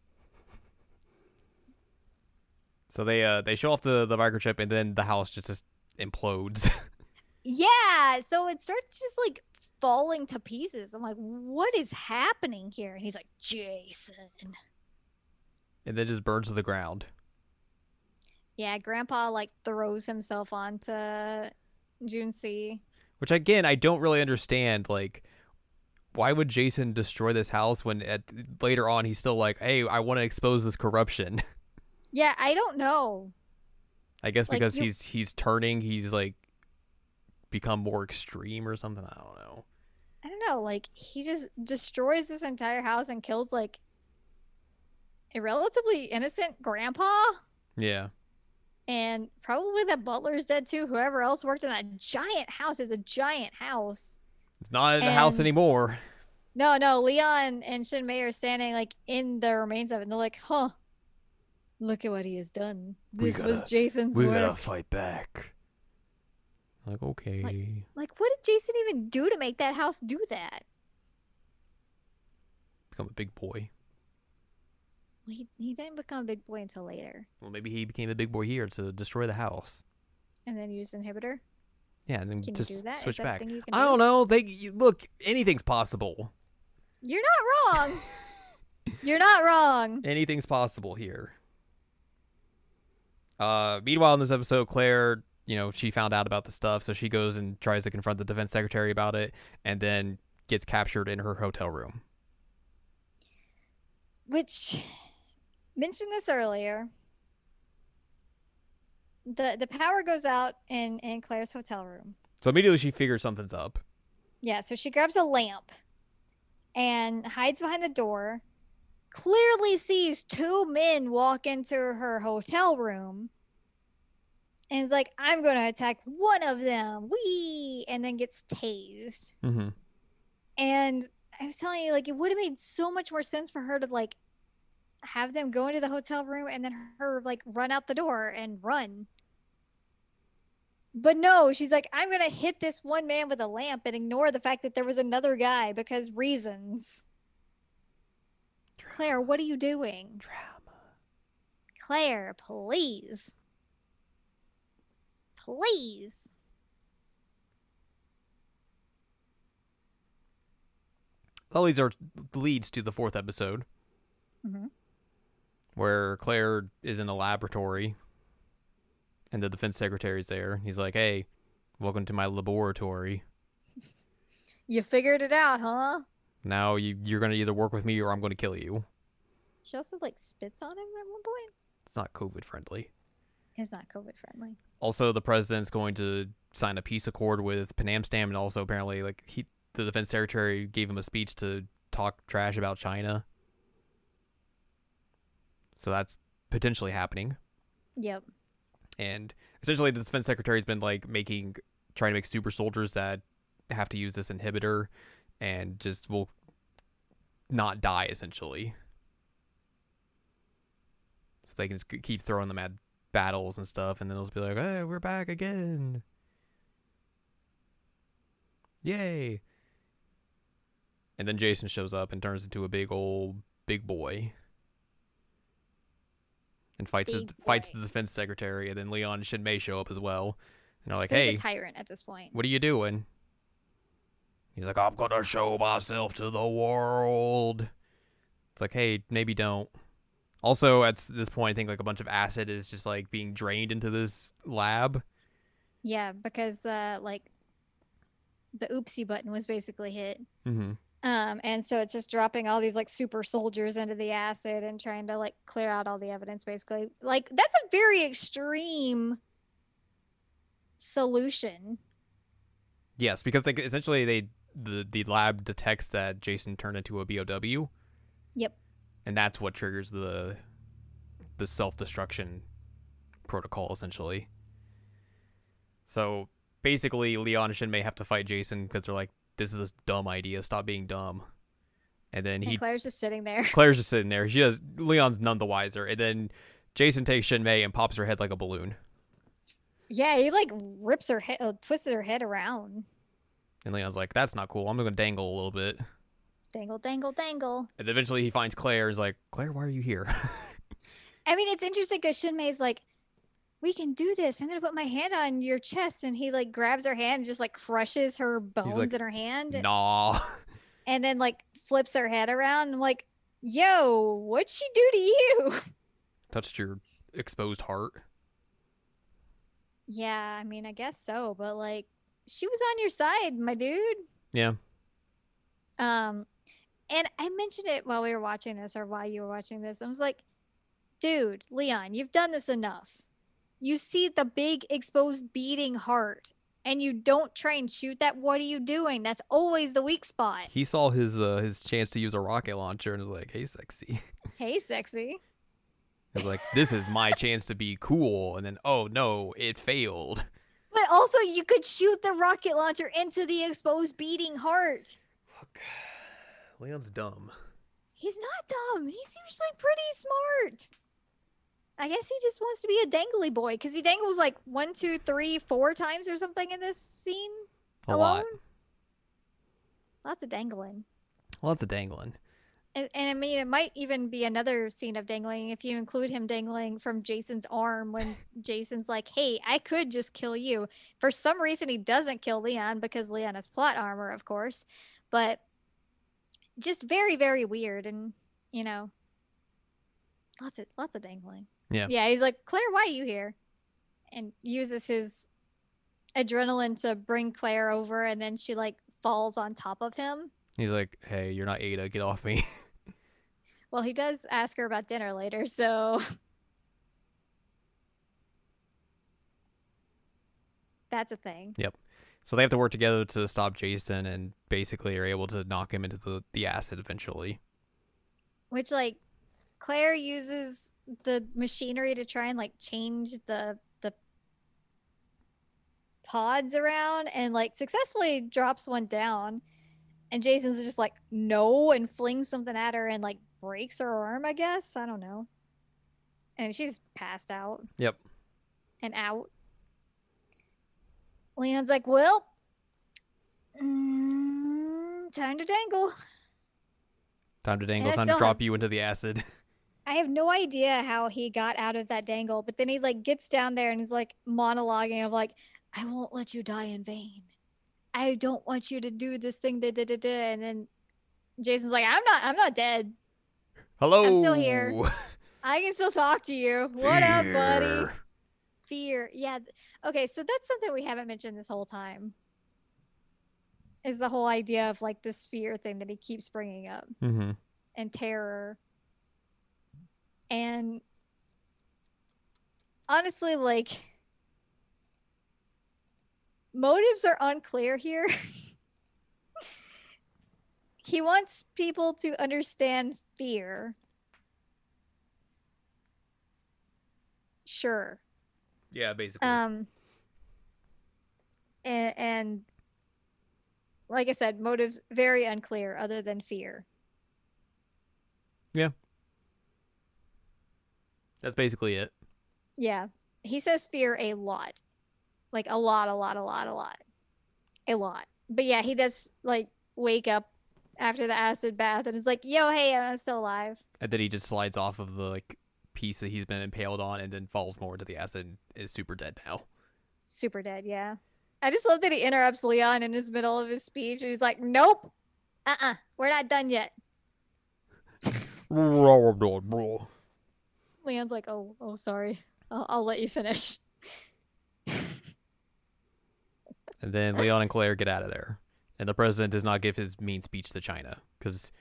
A: So they show off the microchip, and then the house just implodes.
B: Yeah, so it starts just like falling to pieces. I'm like, what is happening here? And he's like, Jason.
A: And then just burns to the ground.
B: Yeah, Grandpa like throws himself onto June C.
A: Which again, I don't really understand. Like, why would Jason destroy this house when later on he's still like, hey, I want to expose this corruption?
B: Yeah, I don't know.
A: I guess
B: Like,
A: because he's turning, he's like become more extreme or something. I don't know.
B: I don't know. Like, he just destroys this entire house and kills like a relatively innocent grandpa.
A: Yeah.
B: And probably that butler's dead too. Whoever else worked in that giant house is a giant house.
A: It's not in the house anymore.
B: No, Leon and Shin Mei are standing like in the remains of it, and they're like, huh. Look at what he has done. This was Jason's work.
A: We gotta fight back. Like, okay.
B: Like, what did Jason even do to make that house do that?
A: Become a big boy.
B: He didn't become a big boy until later.
A: Well, maybe he became a big boy here to destroy the house.
B: And then used inhibitor?
A: Yeah, and then
B: Can
A: just
B: you do that?
A: switch back.
B: I
A: don't know. Look, anything's possible.
B: You're not wrong. You're not wrong.
A: Anything's possible here. Meanwhile, in this episode, Claire, she found out about the stuff, so she goes and tries to confront the defense secretary about it, and then gets captured in her hotel room.
B: Which, mentioned this earlier, the power goes out in Claire's hotel room.
A: So immediately she figures something's up.
B: Yeah, so she grabs a lamp and hides behind the door, clearly sees 2 men walk into her hotel room, and is like, I'm going to attack one of them. Whee! And then gets tased.
A: Mm-hmm.
B: And I was telling you, like, it would have made so much more sense for her to, like, have them go into the hotel room and then her, like, run out the door and run. But no, she's like, I'm going to hit this one man with a lamp and ignore the fact that there was another guy because reasons. Drama. Claire, what are you doing?
A: Drama.
B: Claire, please. Please.
A: That leads to the 4th episode.
B: Mm-hmm.
A: Where Claire is in a laboratory and the defense secretary's there. He's like, hey, welcome to my laboratory.
B: You figured it out, huh?
A: Now you're going to either work with me or I'm going to kill you.
B: She also, like, spits on him at one point.
A: It's not COVID friendly.
B: It's not COVID friendly.
A: Also, the president's going to sign a peace accord with Panam Stam, and also apparently, like, the defense secretary gave him a speech to talk trash about China. So that's potentially happening.
B: Yep.
A: And essentially the defense secretary has been like trying to make super soldiers that have to use this inhibitor and just will not die essentially. So they can just keep throwing them at battles and stuff, and then they'll just be like, hey, we're back again. Yay. And then Jason shows up and turns into a big boy. And fights the defense secretary, and then Leon and Shin Mei show up as well. And they're like,
B: so
A: hey,
B: he's a tyrant at this point.
A: What are you doing? He's like, I'm gonna show myself to the world. It's like, hey, maybe don't. Also, at this point, I think like a bunch of acid is just like being drained into this lab.
B: Yeah, because the oopsie button was basically hit.
A: Mm-hmm.
B: And so it's just dropping all these like super soldiers into the acid and trying to like clear out all the evidence, basically. Like, that's a very extreme solution.
A: Yes, because like essentially the lab detects that Jason turned into a BOW.
B: Yep.
A: And that's what triggers the self-destruction protocol, essentially. So basically, Leon and Shin Mei have to fight Jason because they're like, this is a dumb idea. Stop being dumb. And then
B: Claire's just sitting there.
A: Claire's just sitting there. Leon's none the wiser. And then Jason takes Shin Mei and pops her head like a balloon.
B: Yeah, he like rips her head, twists her head around.
A: And Leon's like, that's not cool. I'm going to dangle a little bit.
B: Dangle, dangle, dangle.
A: And eventually he finds Claire and is like, Claire, why are you here?
B: I mean, it's interesting because Shin Mei's like, we can do this. I'm going to put my hand on your chest. And he like grabs her hand and just like crushes her bones
A: like,
B: in her hand.
A: Nah.
B: And then like flips her head around. And I'm like, yo, what'd she do to you?
A: Touched your exposed heart.
B: Yeah, I mean, I guess so. But like, she was on your side, my dude.
A: Yeah.
B: And I mentioned it while we were watching this, or while you were watching this. I was like, dude, Leon, you've done this enough. You see the big exposed beating heart, and you don't try and shoot that. What are you doing? That's always the weak spot.
A: He saw his chance to use a rocket launcher and was like, hey, sexy.
B: Hey, sexy.
A: He's like, this is my chance to be cool. And then, oh, no, it failed.
B: But also, you could shoot the rocket launcher into the exposed beating heart.
A: Look, Leon's dumb.
B: He's not dumb. He's usually pretty smart. I guess he just wants to be a dangly boy because he dangles like 1, 2, 3, 4 times or something in this scene.
A: A lot.
B: Lots of dangling.
A: Lots of dangling.
B: And I mean, it might even be another scene of dangling if you include him dangling from Jason's arm when Jason's like, hey, I could just kill you. For some reason, he doesn't kill Leon because Leon has plot armor, of course. But just very, very weird. And, you know, lots of dangling.
A: Yeah.
B: Yeah, he's like, Claire, why are you here? And uses his adrenaline to bring Claire over. And then she, like, falls on top of him.
A: He's like, hey, you're not Ada. Get off me.
B: Well, he does ask her about dinner later, so that's a thing.
A: Yep. So they have to work together to stop Jason and basically are able to knock him into the acid eventually.
B: Which, like, Claire uses the machinery to try and, like, change the pods around and, like, successfully drops one down. And Jason's just like, no, and flings something at her and, like, breaks her arm, I guess. I don't know. And she's passed out.
A: Yep.
B: And out. Leon's like, well, time to dangle.
A: Time to dangle, time to drop you into the acid.
B: I have no idea how he got out of that dangle, but then he, like, gets down there and he's, like, monologuing of, like, I won't let you die in vain. I don't want you to do this thing. And then Jason's like, I'm not dead.
A: Hello.
B: I'm still here. I can still talk to you.
A: Fear.
B: What up, buddy? Fear. Yeah. Okay, so that's something we haven't mentioned this whole time. Is the whole idea of, like, this fear thing that he keeps bringing up.
A: Mm-hmm.
B: And terror. And honestly, like, motives are unclear here. He wants people to understand fear. sure.
A: Yeah, basically.
B: And like I said, motives very unclear other than fear.
A: Yeah. That's basically it.
B: Yeah. He says fear a lot. Like a lot, a lot, a lot, a lot. A lot. But yeah, he does like wake up after the acid bath and is like, yo, hey, I'm still alive.
A: And then he just slides off of the like piece that he's been impaled on and then falls more into the acid and is super dead now.
B: Super dead, yeah. I just love that he interrupts Leon in his middle of his speech and he's like, nope. We're not done yet. Leon's like, oh, sorry. I'll let you finish.
A: And then Leon and Claire get out of there. And the president does not give his mean speech to China because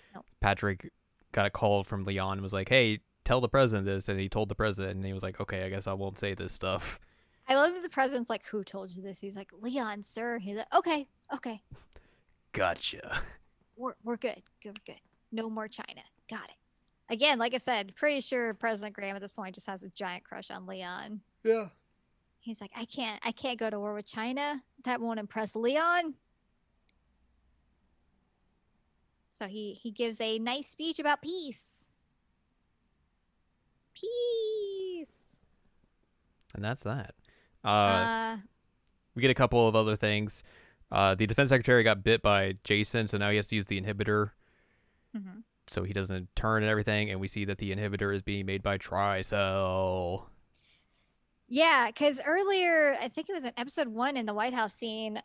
A: Patrick got a call from Leon and was like, hey, tell the president this. And he told the president and he was like, okay, I guess I won't say this stuff.
B: I love that the president's like, who told you this? He's like, Leon, sir. He's like, okay.
A: Gotcha.
B: We're good. Good. No more China. Got it. Again, like I said, pretty sure President Graham at this point just has a giant crush on Leon.
A: Yeah.
B: He's like, I can't go to war with China. That won't impress Leon. So he gives a nice speech about peace. Peace.
A: And that's that.
B: Uh,
A: We get a couple of other things. The defense secretary got bit by Jason, so now he has to use the inhibitor.
B: Mm-hmm.
A: So he doesn't turn and everything. And we see that the inhibitor is being made by Tricell.
B: Yeah, because earlier, I think it was in episode 1 in the White House scene,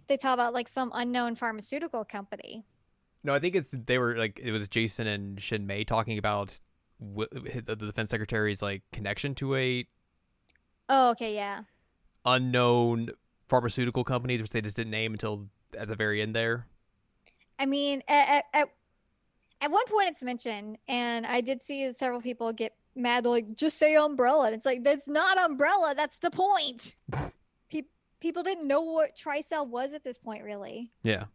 B: they talk about like some unknown pharmaceutical company.
A: No, I think it was Jason and Shin Mei talking about the defense secretary's like connection to a
B: Oh, okay, yeah.
A: unknown pharmaceutical company, which they just didn't name until at the very end there.
B: I mean, at one point it's mentioned, and I did see several people get mad, like, just say umbrella. And it's like, that's not umbrella. That's the point. People didn't know what Tricell was at this point, really.
A: Yeah.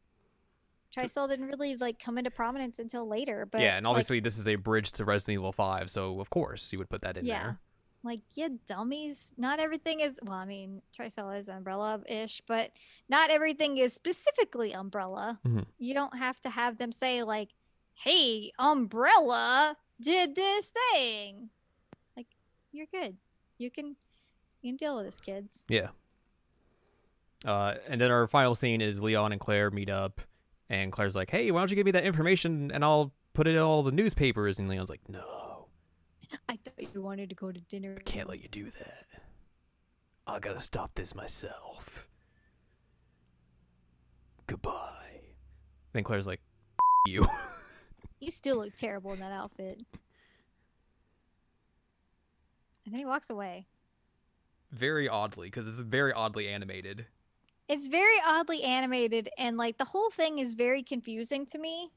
B: Tricell didn't really like come into prominence until later. But
A: yeah, and obviously this is a bridge to Resident Evil 5, so of course you would put that in there.
B: Like, you dummies. Not everything is, well, I mean, Tricell is umbrella-ish, but not everything is specifically umbrella.
A: Mm-hmm.
B: You don't have to have them say, like, hey, umbrella did this thing. Like, you're good. You can deal with this, kids.
A: Yeah. And then our final scene is Leon and Claire meet up, and Claire's like, hey, why don't you give me that information and I'll put it in all the newspapers? And Leon's like, no.
B: I thought you wanted to go to dinner.
A: I can't let you do that. I gotta stop this myself. Goodbye. Then Claire's like, you.
B: You still look terrible in that outfit. And then he walks away.
A: Very oddly, because it's very oddly animated.
B: It's very oddly animated, and like the whole thing is very confusing to me.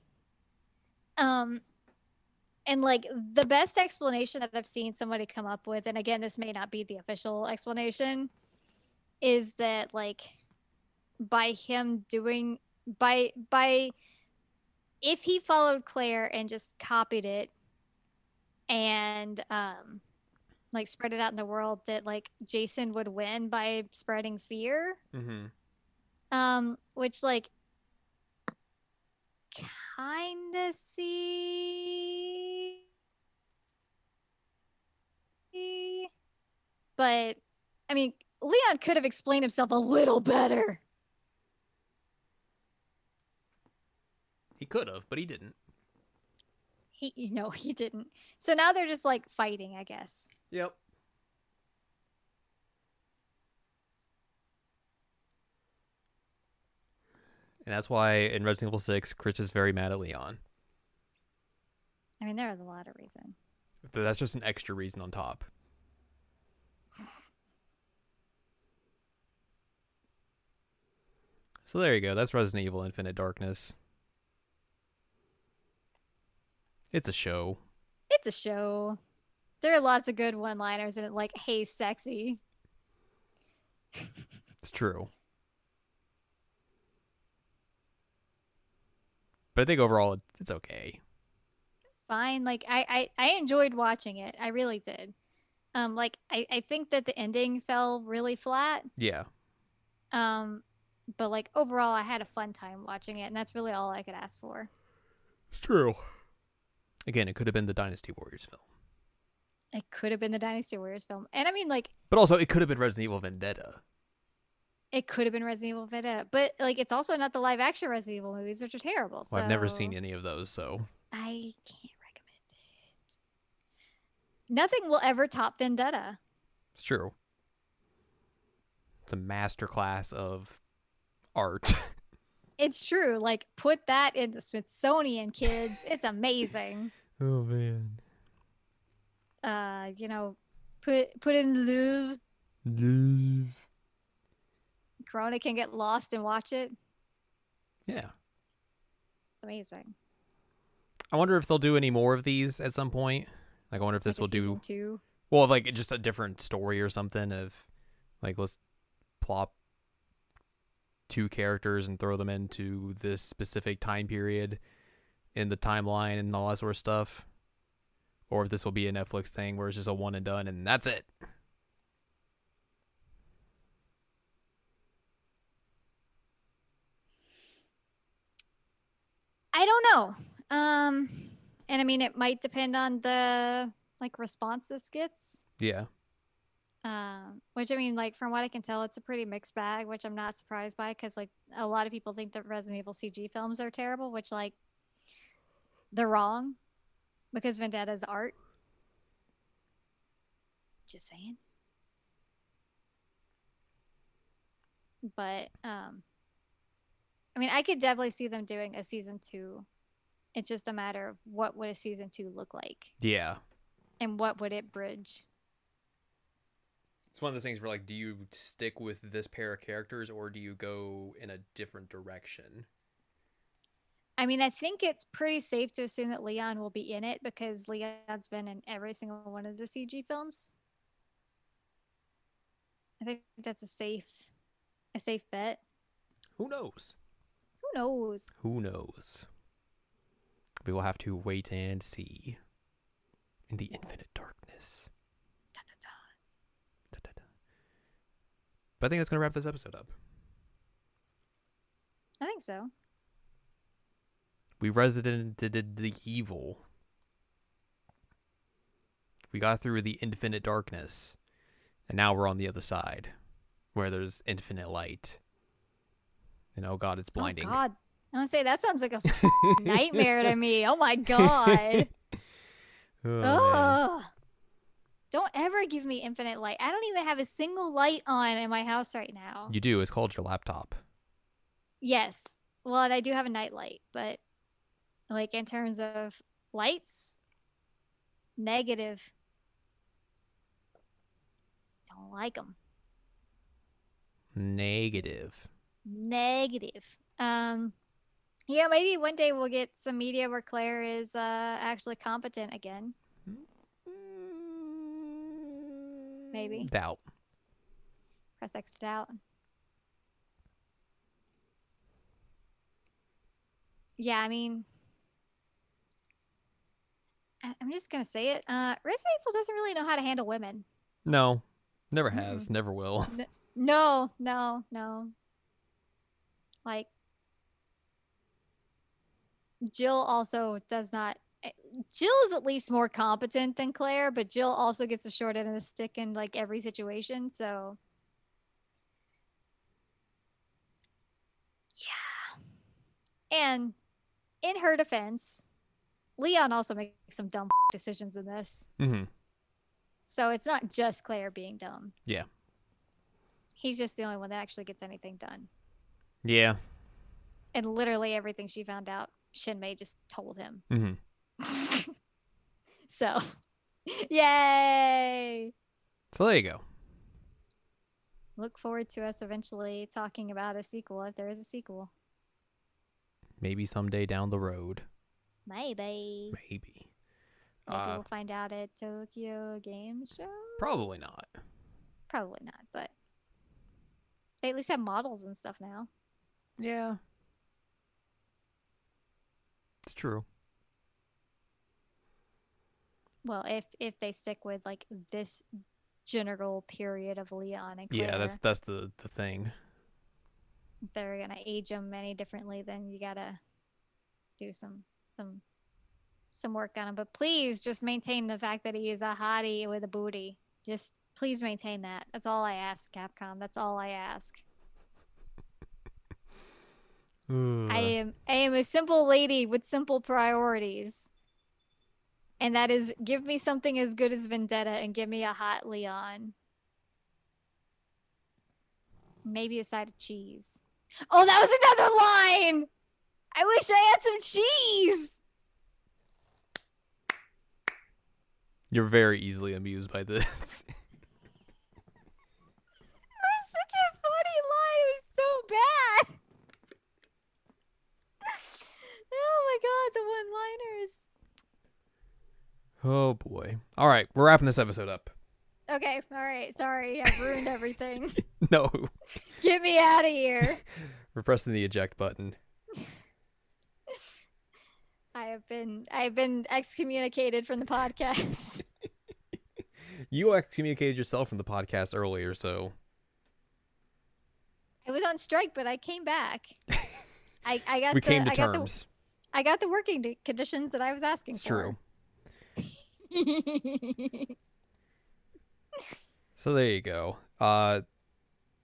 B: And like the best explanation that I've seen somebody come up with, and again, this may not be the official explanation, is that like by him doing by if he followed Claire and just copied it and like spread it out in the world, that like Jason would win by spreading fear.
A: Mm-hmm.
B: Which like kinda see, but I mean, Leon could have explained himself a little better.
A: He could have, but he didn't.
B: He didn't. So now they're just like fighting, I guess.
A: Yep. And that's why in Resident Evil 6, Chris is very mad at Leon.
B: I mean, there are a lot of reasons.
A: That's just an extra reason on top. So there you go. That's Resident Evil Infinite Darkness. It's a show.
B: It's a show. There are lots of good one-liners in it, like, hey, sexy.
A: It's true. But I think overall, it's okay.
B: It's fine. Like, I enjoyed watching it. I really did. Like I think that the ending fell really flat.
A: Yeah,
B: Um, but like overall, I had a fun time watching it, and that's really all I could ask for.
A: it's true. Again, it could have been the Dynasty Warriors film,
B: It could have been the Dynasty Warriors film, and I mean, like,
A: but also it could have been Resident Evil Vendetta.
B: it could have been Resident Evil Vendetta, but like, it's also not the live action Resident Evil movies, which are terrible.
A: Well, I've never seen
B: So
A: any of those, so
B: I can't recommend it. Nothing will ever top Vendetta.
A: it's true. It's a masterclass of art.
B: It's true. Like, put that in the Smithsonian, kids. It's amazing.
A: Oh man.
B: You know, put in the Louvre.
A: Leave.
B: Corona can get lost and watch it.
A: Yeah.
B: It's amazing.
A: I wonder if they'll do any more of these at some point. Like, I wonder if this
B: Like a
A: will
B: season
A: do
B: 2.
A: well, like just a different story or something. Of like, let's plop 2 characters and throw them into this specific time period in the timeline and all that sort of stuff. Or if this will be a Netflix thing where it's just a one and done and that's it.
B: I don't know. And I mean, it might depend on the like response this gets.
A: Yeah.
B: Which I mean, like from what I can tell, it's a pretty mixed bag, which I'm not surprised by because like a lot of people think that Resident Evil CG films are terrible, which like they're wrong because Vendetta is art. Just saying. But I mean, I could definitely see them doing a season 2. It's just a matter of what would a season 2 look like
A: Yeah.
B: and what would it bridge.
A: It's one of those things where, like, do you stick with this pair of characters or do you go in a different direction?
B: I mean, I think it's pretty safe to assume that Leon will be in it because Leon's been in every single one of the CG films. I think that's a safe bet.
A: Who knows?
B: Who knows?
A: Who knows? We will have to wait and see. In the infinite darkness.
B: Da, da, da.
A: Da, da, da. But I think that's going to wrap this episode up.
B: I think so.
A: We residented the evil. We got through the infinite darkness. And now we're on the other side. Where there's infinite light. And oh god, it's blinding.
B: Oh god. I want to say that sounds like a nightmare to me. Oh my god.
A: Oh,
B: Don't ever give me infinite light. I don't even have a single light on in my house right now.
A: you do. It's called your laptop.
B: Yes. Well, and I do have a night light, but like in terms of lights, negative. Don't like them.
A: Negative.
B: Negative. Yeah, maybe one day we'll get some media where Claire is actually competent again. Maybe.
A: Doubt.
B: Press X to doubt. Yeah, I mean, I'm just gonna say it. Resident Evil doesn't really know how to handle women.
A: No. Never has. Never will.
B: No. Like, Jill also does not. Jill is at least more competent than Claire, but Jill also gets the short end of the stick in like every situation. So, yeah. And in her defense, Leon also makes some dumb decisions in this.
A: Mm-hmm.
B: So it's not just Claire being dumb.
A: Yeah.
B: He's just the only one that actually gets anything done.
A: Yeah.
B: And literally everything she found out, Shinmei just told him.
A: Mm-hmm.
B: So, yay!
A: So there you go.
B: Look forward to us eventually talking about a sequel if there is a sequel.
A: Maybe someday down the road.
B: Maybe.
A: Maybe.
B: Maybe we'll find out at Tokyo Game Show.
A: Probably not.
B: Probably not, but they at least have models and stuff now.
A: Yeah. It's true.
B: Well, if they stick with like this general period of Leon and Claire,
A: Yeah, that's the thing.
B: if they're gonna age them any differently, then you gotta do some work on him. But please just maintain the fact that he is a hottie with a booty. Just please maintain that. That's all I ask, Capcom. That's all I ask. I am a simple lady with simple priorities. And that is give me something as good as Vendetta and give me a hot Leon. Maybe a side of cheese. Oh, that was another line! I wish I had some cheese!
A: You're very easily amused by this.
B: It was such a funny line. It was so bad. Oh my god, the one-liners.
A: Oh boy. All right, we're wrapping this episode up.
B: Okay, all right. Sorry, I've ruined everything.
A: No.
B: Get me out of here.
A: We're pressing the eject button.
B: I've been excommunicated from the podcast.
A: You excommunicated yourself from the podcast earlier, so
B: I was on strike, but I came back. I got
A: we came to terms.
B: I got the working conditions that I was asking
A: It's
B: for.
A: True. So there you go.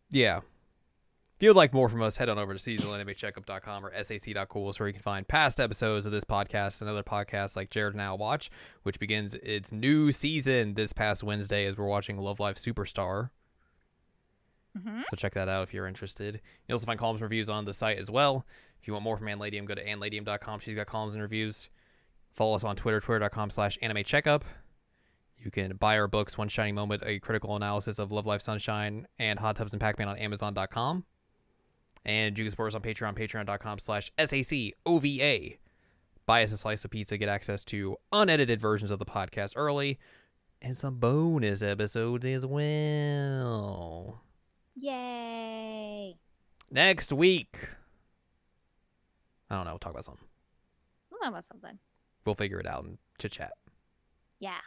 A: Yeah. If you would like more from us, head on over to seasonalanimecheckup.com or sac.cool, where you can find past episodes of this podcast and other podcasts like Jared Now Watch, which begins its new season this past Wednesday as we're watching Love Live Superstar.
B: Mm-hmm.
A: So check that out if you're interested. You'll also find columns and reviews on the site as well. If you want more from Ann Ladium, go to annladium.com. She's got columns and reviews. Follow us on Twitter, twitter.com/animecheckup. You can buy our books, One Shining Moment, a critical analysis of Love Life Sunshine, and Hot Tubs and Pac-Man on Amazon.com. And you can support us on Patreon, patreon.com/SACOVA. Buy us a slice of pizza, get access to unedited versions of the podcast early, and some bonus episodes as well.
B: Yay.
A: Next week. I don't know, we'll talk about something.
B: We'll talk about something.
A: We'll figure it out and chit-chat.
B: Yeah.